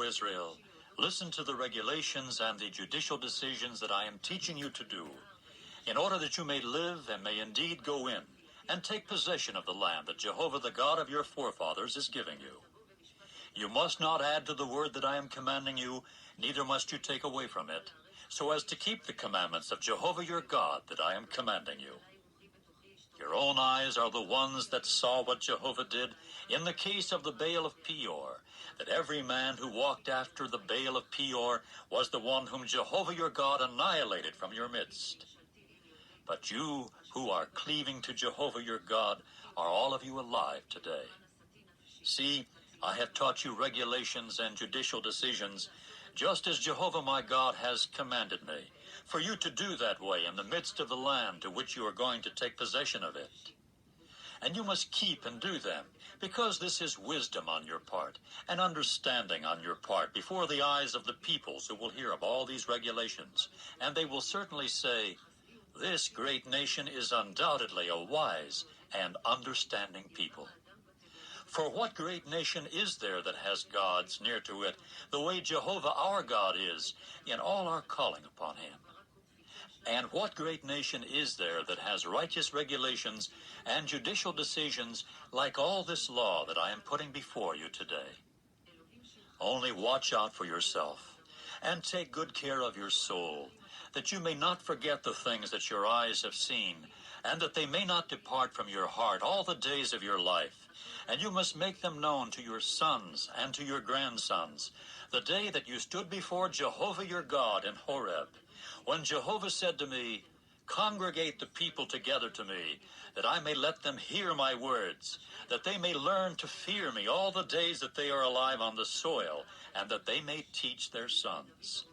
Israel, listen to the regulations and the judicial decisions that I am teaching you to do, in order that you may live and may indeed go in and take possession of the land that Jehovah the God of your forefathers is giving you. You must not add to the word that I am commanding you, neither must you take away from it, so as to keep the commandments of Jehovah your God that I am commanding you. Your own eyes are the ones that saw what Jehovah did in the case of the Baal of Peor, that every man who walked after the Baal of Peor was the one whom Jehovah your God annihilated from your midst. But you who are cleaving to Jehovah your God are all of you alive today. See, I have taught you regulations and judicial decisions, just as Jehovah my God has commanded me, for you to do that way in the midst of the land to which you are going to take possession of it. And you must keep and do them, because this is wisdom on your part, and understanding on your part, before the eyes of the peoples who will hear of all these regulations. And they will certainly say, "This great nation is undoubtedly a wise and understanding people." For what great nation is there that has gods near to it, the way Jehovah our God is, in all our calling upon him? And what great nation is there that has righteous regulations and judicial decisions like all this law that I am putting before you today? Only watch out for yourself, and take good care of your soul, that you may not forget the things that your eyes have seen, and that they may not depart from your heart all the days of your life. And you must make them known to your sons and to your grandsons, the day that you stood before Jehovah your God in Horeb, when Jehovah said to me, "Congregate the people together to me, that I may let them hear my words, that they may learn to fear me all the days that they are alive on the soil, and that they may teach their sons."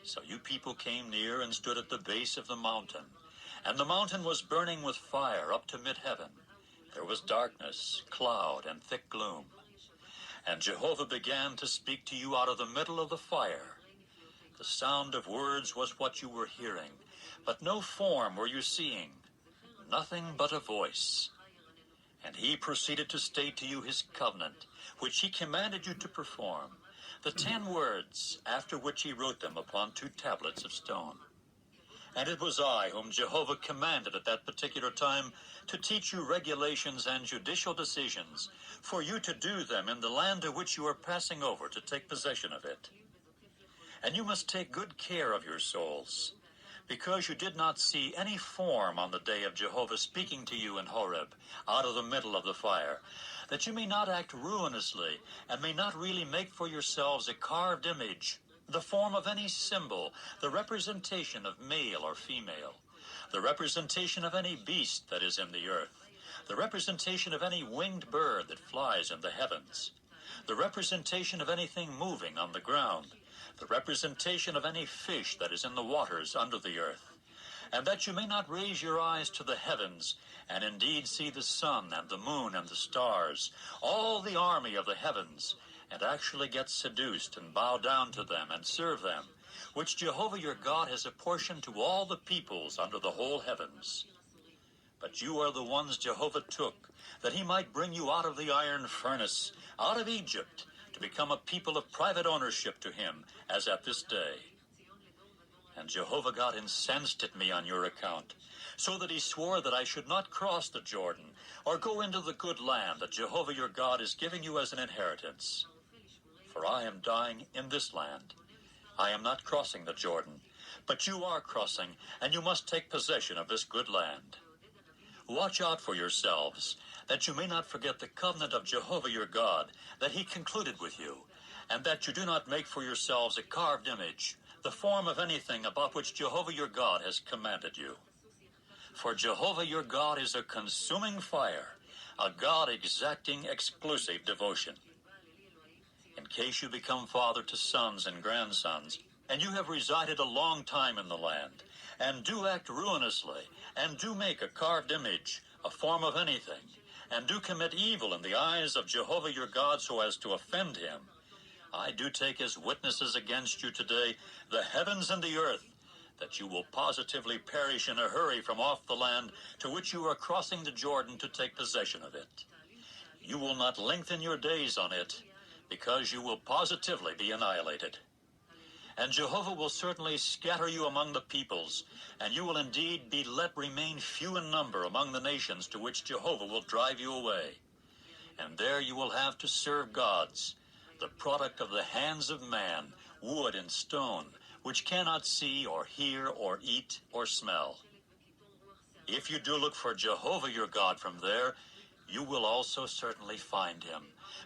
So you people came near and stood at the base of the mountain, and the mountain was burning with fire up to mid-heaven. There was darkness, cloud, and thick gloom. And Jehovah began to speak to you out of the middle of the fire. The sound of words was what you were hearing, but no form were you seeing, nothing but a voice. And he proceeded to state to you his covenant, which he commanded you to perform, the 10 words, after which he wrote them upon 2 tablets of stone. And it was I whom Jehovah commanded at that particular time to teach you regulations and judicial decisions, for you to do them in the land to which you are passing over to take possession of it. And you must take good care of your souls, because you did not see any form on the day of Jehovah speaking to you in Horeb, out of the middle of the fire, that you may not act ruinously, and may not really make for yourselves a carved image, the form of any symbol, the representation of male or female, the representation of any beast that is in the earth, the representation of any winged bird that flies in the heavens, the representation of anything moving on the ground, the representation of any fish that is in the waters under the earth, and that you may not raise your eyes to the heavens, and indeed see the sun and the moon and the stars, all the army of the heavens, and actually get seduced and bow down to them and serve them, which Jehovah your God has apportioned to all the peoples under the whole heavens. But you are the ones Jehovah took, that he might bring you out of the iron furnace, out of Egypt, to become a people of private ownership to him, as at this day. And Jehovah got incensed at me on your account, so that he swore that I should not cross the Jordan, or go into the good land that Jehovah your God is giving you as an inheritance. For I am dying in this land. I am not crossing the Jordan, but you are crossing, and you must take possession of this good land. Watch out for yourselves, that you may not forget the covenant of Jehovah your God, that he concluded with you, and that you do not make for yourselves a carved image, the form of anything about which Jehovah your God has commanded you. For Jehovah your God is a consuming fire, a God exacting exclusive devotion. In case you become father to sons and grandsons, and you have resided a long time in the land, and do act ruinously, and do make a carved image, a form of anything, and do commit evil in the eyes of Jehovah your God so as to offend him, I do take as witnesses against you today the heavens and the earth, that you will positively perish in a hurry from off the land to which you are crossing the Jordan to take possession of it. You will not lengthen your days on it, because you will positively be annihilated. And Jehovah will certainly scatter you among the peoples, and you will indeed be let remain few in number among the nations to which Jehovah will drive you away. And there you will have to serve gods, the product of the hands of man, wood and stone, which cannot see or hear or eat or smell. If you do look for Jehovah your God from there, you will also certainly find him,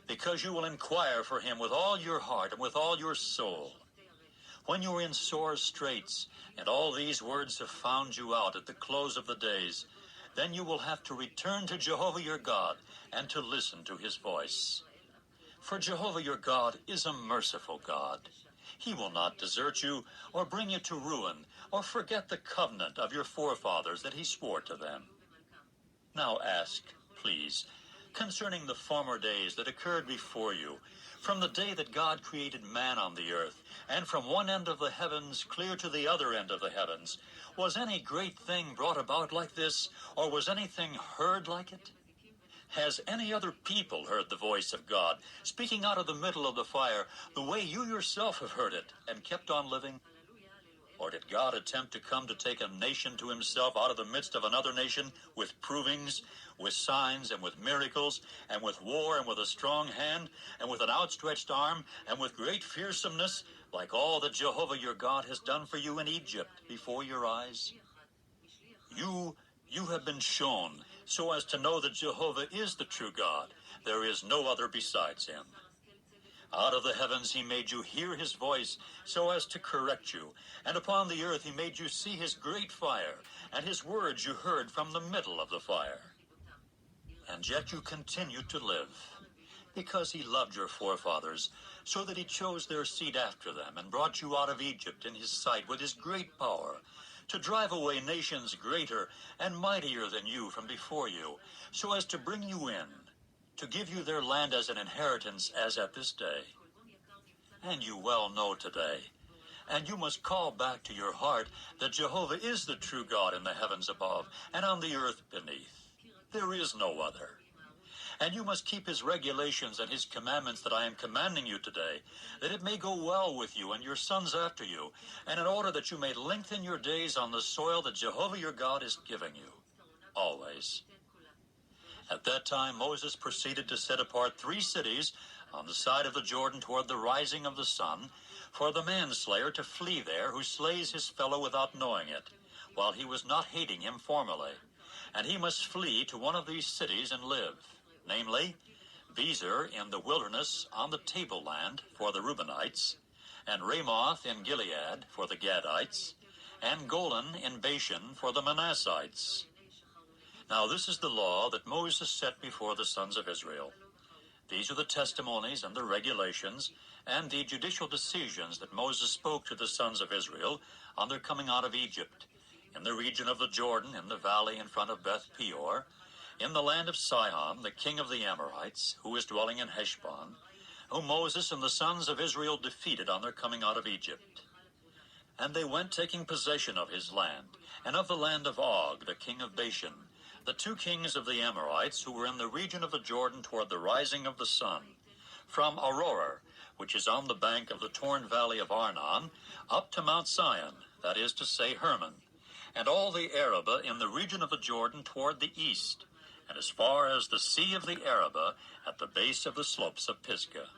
because you will inquire for him with all your heart and with all your soul. When you are in sore straits, and all these words have found you out at the close of the days, then you will have to return to Jehovah your God and to listen to his voice. For Jehovah your God is a merciful God. He will not desert you or bring you to ruin or forget the covenant of your forefathers that he swore to them. Now ask, please, concerning the former days that occurred before you, from the day that God created man on the earth, and from one end of the heavens clear to the other end of the heavens, was any great thing brought about like this, or was anything heard like it? Has any other people heard the voice of God, speaking out of the middle of the fire, the way you yourself have heard it, and kept on living? Or did God attempt to come to take a nation to himself out of the midst of another nation with provings, with signs, and with miracles, and with war, and with a strong hand, and with an outstretched arm, and with great fearsomeness, like all that Jehovah your God has done for you in Egypt before your eyes? You have been shown, so as to know that Jehovah is the true God. There is no other besides him. Out of the heavens he made you hear his voice, so as to correct you. And upon the earth he made you see his great fire, and his words you heard from the middle of the fire. And yet you continue to live, because he loved your forefathers, so that he chose their seed after them, and brought you out of Egypt in his sight with his great power, to drive away nations greater and mightier than you from before you, so as to bring you in, to give you their land as an inheritance as at this day. And you well know today, and you must call back to your heart that Jehovah is the true God in the heavens above and on the earth beneath. There is no other. And you must keep his regulations and his commandments that I am commanding you today, that it may go well with you and your sons after you, and in order that you may lengthen your days on the soil that Jehovah your God is giving you, always. At that time Moses proceeded to set apart 3 cities on the side of the Jordan toward the rising of the sun, for the manslayer to flee there who slays his fellow without knowing it, while he was not hating him formerly. And he must flee to one of these cities and live, namely, Bezer in the wilderness on the tableland for the Reubenites, and Ramoth in Gilead for the Gadites, and Golan in Bashan for the Manassites. Now this is the law that Moses set before the sons of Israel. These are the testimonies and the regulations and the judicial decisions that Moses spoke to the sons of Israel on their coming out of Egypt, in the region of the Jordan, in the valley in front of Beth Peor, in the land of Sihon, the king of the Amorites, who is dwelling in Heshbon, whom Moses and the sons of Israel defeated on their coming out of Egypt. And they went taking possession of his land, and of the land of Og, the king of Bashan, the 2 kings of the Amorites who were in the region of the Jordan toward the rising of the sun, from Aroer, which is on the bank of the torn valley of Arnon, up to Mount Sion, that is to say Hermon, and all the Arabah in the region of the Jordan toward the east, and as far as the sea of the Arabah at the base of the slopes of Pisgah.